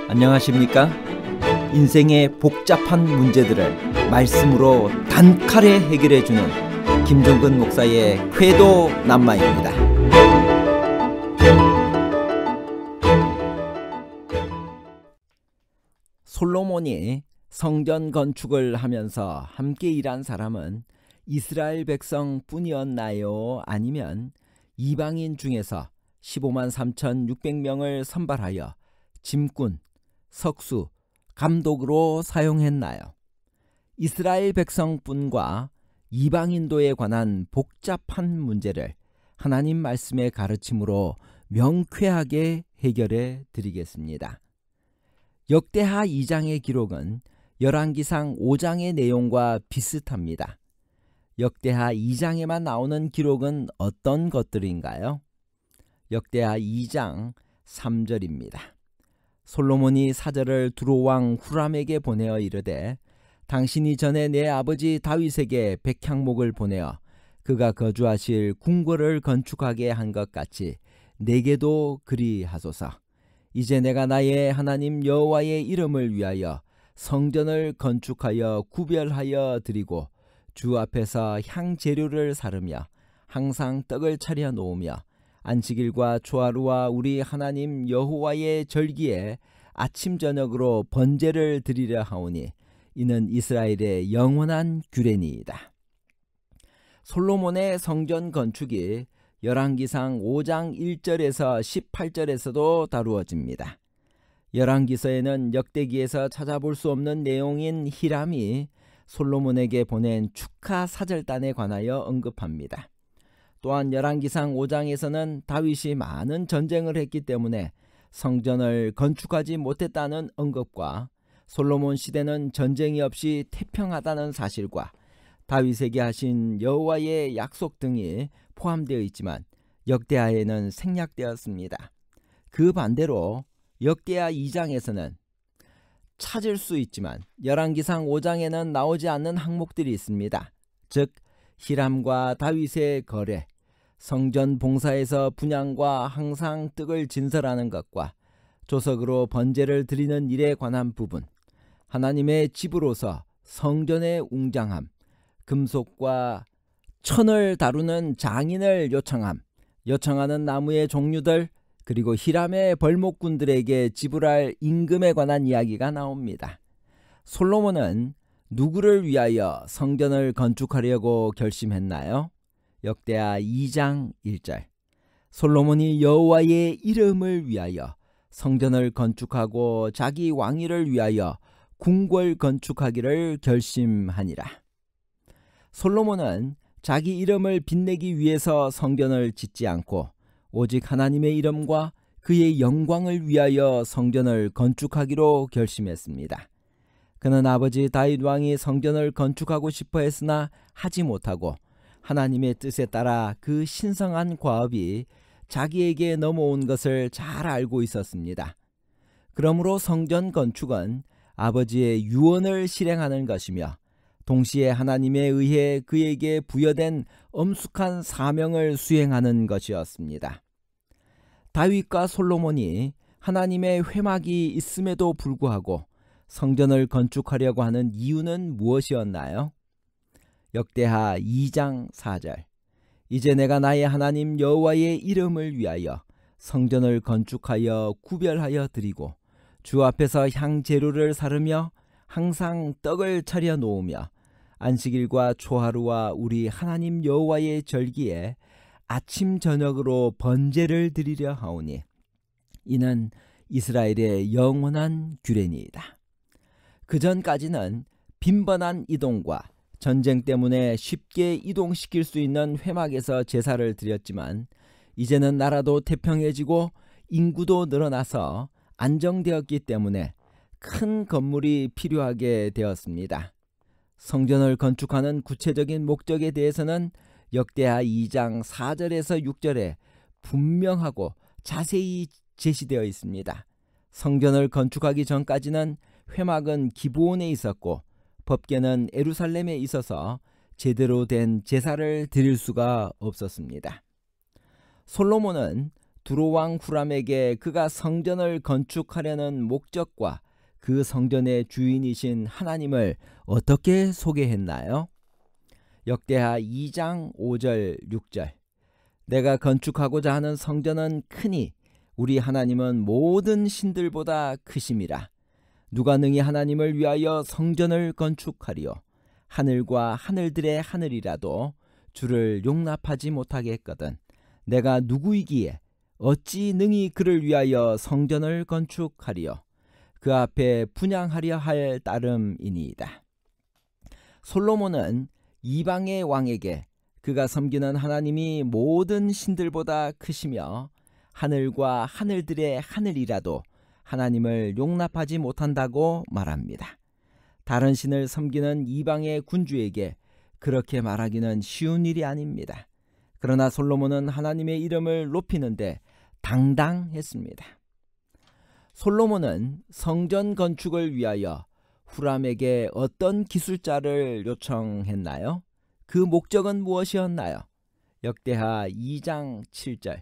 안녕하십니까? 인생의 복잡한 문제들을 말씀으로 단칼에 해결해주는 김종근 목사의 궤도 남마입니다. 솔로몬이 성전 건축을 하면서 함께 일한 사람은 이스라엘 백성뿐이었나요? 아니면 이방인 중에서 15만 3,600명을 선발하여 짐꾼, 석수, 감독으로 사용했나요? 이스라엘 백성뿐과 이방인도에 관한 복잡한 문제를 하나님 말씀의 가르침으로 명쾌하게 해결해 드리겠습니다. 역대하 2장의 기록은 열왕기상 5장의 내용과 비슷합니다. 역대하 2장에만 나오는 기록은 어떤 것들인가요? 역대하 2장 3절입니다. 솔로몬이 사절을 두로왕 후람에게 보내어 이르되 당신이 전에 내 아버지 다윗에게 백향목을 보내어 그가 거주하실 궁궐을 건축하게 한 것 같이 내게도 그리하소서. 이제 내가 나의 하나님 여호와의 이름을 위하여 성전을 건축하여 구별하여 드리고 주 앞에서 향재료를 사르며 항상 떡을 차려 놓으며 안식일과 초하루와 우리 하나님 여호와의 절기에 아침 저녁으로 번제를 드리려 하오니 이는 이스라엘의 영원한 규례니이다. 솔로몬의 성전 건축이 열왕기상 5장 1절에서 18절에서도 다루어집니다. 열왕기서에는 역대기에서 찾아볼 수 없는 내용인 히람이 솔로몬에게 보낸 축하 사절단에 관하여 언급합니다. 또한 열왕기상 5장에서는 다윗이 많은 전쟁을 했기 때문에 성전을 건축하지 못했다는 언급과 솔로몬 시대는 전쟁이 없이 태평하다는 사실과 다윗에게 하신 여호와의 약속 등이 포함되어 있지만 역대하에는 생략되었습니다. 그 반대로 역대하 2장에서는 찾을 수 있지만 열왕기상 5장에는 나오지 않는 항목들이 있습니다. 즉 히람과 다윗의 거래, 성전 봉사에서 분향과 항상 떡을 진설하는 것과 조석으로 번제를 드리는 일에 관한 부분, 하나님의 집으로서 성전의 웅장함, 금속과 천을 다루는 장인을 요청하는 나무의 종류들, 그리고 히람의 벌목꾼들에게 지불할 임금에 관한 이야기가 나옵니다. 솔로몬은 누구를 위하여 성전을 건축하려고 결심했나요? 역대하 2장 1절. 솔로몬이 여호와의 이름을 위하여 성전을 건축하고 자기 왕위를 위하여 궁궐 건축하기를 결심하니라. 솔로몬은 자기 이름을 빛내기 위해서 성전을 짓지 않고 오직 하나님의 이름과 그의 영광을 위하여 성전을 건축하기로 결심했습니다. 그는 아버지 다윗 왕이 성전을 건축하고 싶어 했으나 하지 못하고 하나님의 뜻에 따라 그 신성한 과업이 자기에게 넘어온 것을 잘 알고 있었습니다. 그러므로 성전 건축은 아버지의 유언을 실행하는 것이며 동시에 하나님에 의해 그에게 부여된 엄숙한 사명을 수행하는 것이었습니다. 다윗과 솔로몬이 하나님의 회막이 있음에도 불구하고 성전을 건축하려고 하는 이유는 무엇이었나요? 역대하 2장 4절. 이제 내가 나의 하나님 여호와의 이름을 위하여 성전을 건축하여 구별하여 드리고 주 앞에서 향재료를 사르며 항상 떡을 차려 놓으며 안식일과 초하루와 우리 하나님 여호와의 절기에 아침 저녁으로 번제를 드리려 하오니 이는 이스라엘의 영원한 규례니이다. 그전까지는 빈번한 이동과 전쟁 때문에 쉽게 이동시킬 수 있는 회막에서 제사를 드렸지만 이제는 나라도 태평해지고 인구도 늘어나서 안정되었기 때문에 큰 건물이 필요하게 되었습니다. 성전을 건축하는 구체적인 목적에 대해서는 역대하 2장 4절에서 6절에 분명하고 자세히 제시되어 있습니다. 성전을 건축하기 전까지는 회막은 기브온에 있었고 법궤는 예루살렘에 있어서 제대로 된 제사를 드릴 수가 없었습니다. 솔로몬은 두로왕 후람에게 그가 성전을 건축하려는 목적과 그 성전의 주인이신 하나님을 어떻게 소개했나요? 역대하 2장 5절 6절. 내가 건축하고자 하는 성전은 크니 우리 하나님은 모든 신들보다 크심이라. 누가 능히 하나님을 위하여 성전을 건축하리요. 하늘과 하늘들의 하늘이라도 주를 용납하지 못하겠거든. 내가 누구이기에 어찌 능히 그를 위하여 성전을 건축하리요. 그 앞에 분향하려 할 따름이니이다. 솔로몬은 이방의 왕에게 그가 섬기는 하나님이 모든 신들보다 크시며 하늘과 하늘들의 하늘이라도 하나님을 용납하지 못한다고 말합니다. 다른 신을 섬기는 이방의 군주에게 그렇게 말하기는 쉬운 일이 아닙니다. 그러나 솔로몬은 하나님의 이름을 높이는데 당당했습니다. 솔로몬은 성전 건축을 위하여 후람에게 어떤 기술자를 요청했나요? 그 목적은 무엇이었나요? 역대하 2장 7절.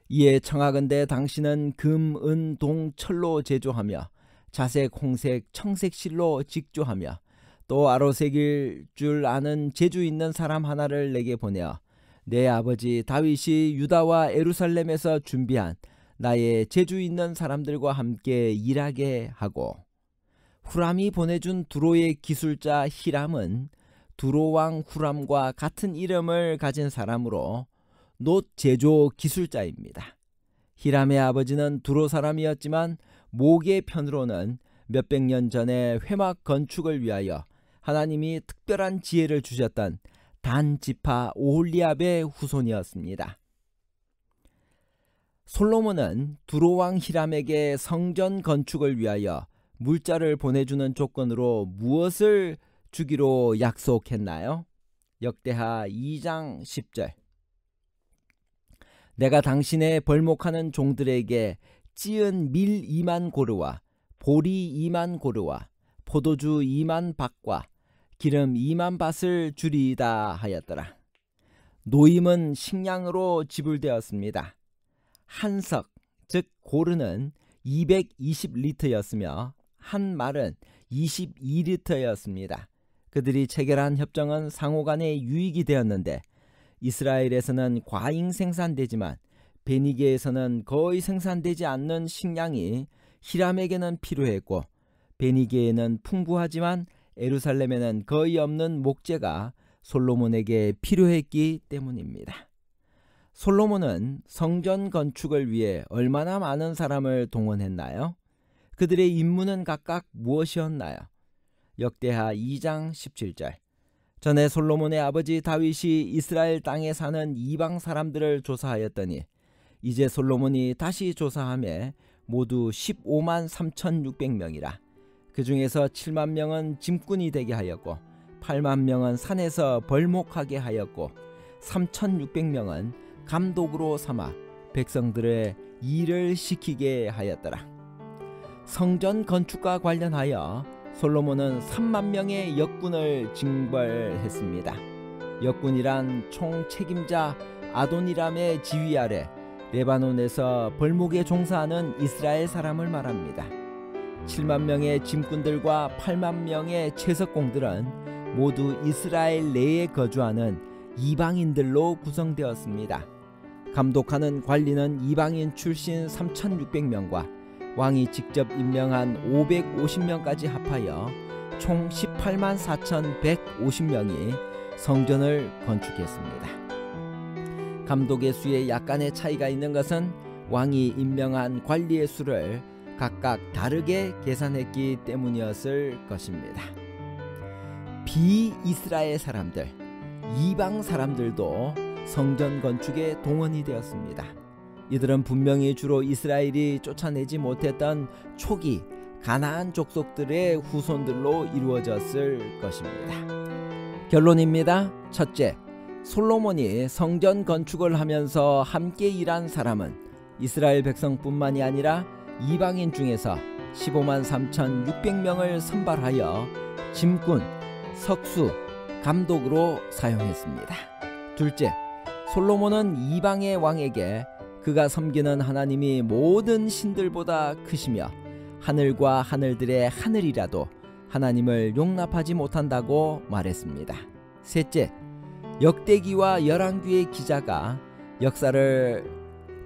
이에 청하건대 당신은 금, 은, 동, 철로 제조하며 자색, 홍색, 청색 실로 직조하며 또 아로새길 줄 아는 재주 있는 사람 하나를 내게 보내어 내 아버지 다윗이 유다와 예루살렘에서 준비한 나의 재주 있는 사람들과 함께 일하게 하고. 후람이 보내준 두로의 기술자 히람은 두로왕 후람과 같은 이름을 가진 사람으로 놋 제조 기술자입니다. 히람의 아버지는 두로 사람이었지만 모계 편으로는 몇백 년 전에 회막 건축을 위하여 하나님이 특별한 지혜를 주셨던 단 지파 오홀리압의 후손이었습니다. 솔로몬은 두로왕 히람에게 성전 건축을 위하여 물자를 보내주는 조건으로 무엇을 주기로 약속했나요? 역대하 2장 10절. 내가 당신의 벌목하는 종들에게 찌은 밀 2만 고르와 보리 2만 고르와 포도주 2만 밭과 기름 2만 밭을 주리이다 하였더라. 노임은 식량으로 지불되었습니다. 한 석, 즉 고르는 220리터였으며 한 말은 22리터였습니다. 그들이 체결한 협정은 상호간에 유익이 되었는데 이스라엘에서는 과잉 생산되지만 베니게에서는 거의 생산되지 않는 식량이 히람에게는 필요했고 베니게에는 풍부하지만 예루살렘에는 거의 없는 목재가 솔로몬에게 필요했기 때문입니다. 솔로몬은 성전 건축을 위해 얼마나 많은 사람을 동원했나요? 그들의 임무는 각각 무엇이었나요? 역대하 2장 17절. 전에 솔로몬의 아버지 다윗이 이스라엘 땅에 사는 이방 사람들을 조사하였더니 이제 솔로몬이 다시 조사하며 모두 15만 3,600명이라. 그 중에서 7만 명은 짐꾼이 되게 하였고 8만 명은 산에서 벌목하게 하였고 3,600명은 감독으로 삼아 백성들의 일을 시키게 하였더라. 성전 건축과 관련하여 솔로몬은 3만 명의 역군을 징벌했습니다. 역군이란 총 책임자 아도니람의 지휘 아래 레바논에서 벌목에 종사하는 이스라엘 사람을 말합니다. 7만 명의 짐꾼들과 8만 명의 채석공들은 모두 이스라엘 내에 거주하는 이방인들로 구성되었습니다. 감독하는 관리는 이방인 출신 3,600명과 왕이 직접 임명한 550명까지 합하여 총 18만 4,150명이 성전을 건축했습니다. 감독의 수에 약간의 차이가 있는 것은 왕이 임명한 관리의 수를 각각 다르게 계산했기 때문이었을 것입니다. 비이스라엘 사람들, 이방 사람들도 성전 건축에 동원이 되었습니다. 이들은 분명히 주로 이스라엘이 쫓아내지 못했던 초기 가나안 족속들의 후손들로 이루어졌을 것입니다. 결론입니다. 첫째, 솔로몬이 성전 건축을 하면서 함께 일한 사람은 이스라엘 백성뿐만이 아니라 이방인 중에서 15만 3,600명을 선발하여 짐꾼, 석수, 감독으로 사용했습니다. 둘째, 솔로몬은 이방의 왕에게 그가 섬기는 하나님이 모든 신들보다 크시며 하늘과 하늘들의 하늘이라도 하나님을 용납하지 못한다고 말했습니다. 셋째, 역대기와 열왕기의 기자가 역사를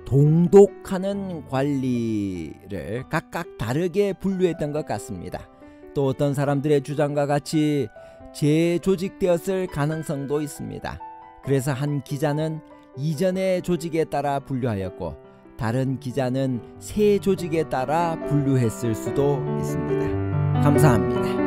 동독하는 관리를 각각 다르게 분류했던 것 같습니다. 또 어떤 사람들의 주장과 같이 재조직되었을 가능성도 있습니다. 그래서 한 기자는 이전의 조직에 따라 분류하였고 다른 기자는 새 조직에 따라 분류했을 수도 있습니다. 감사합니다.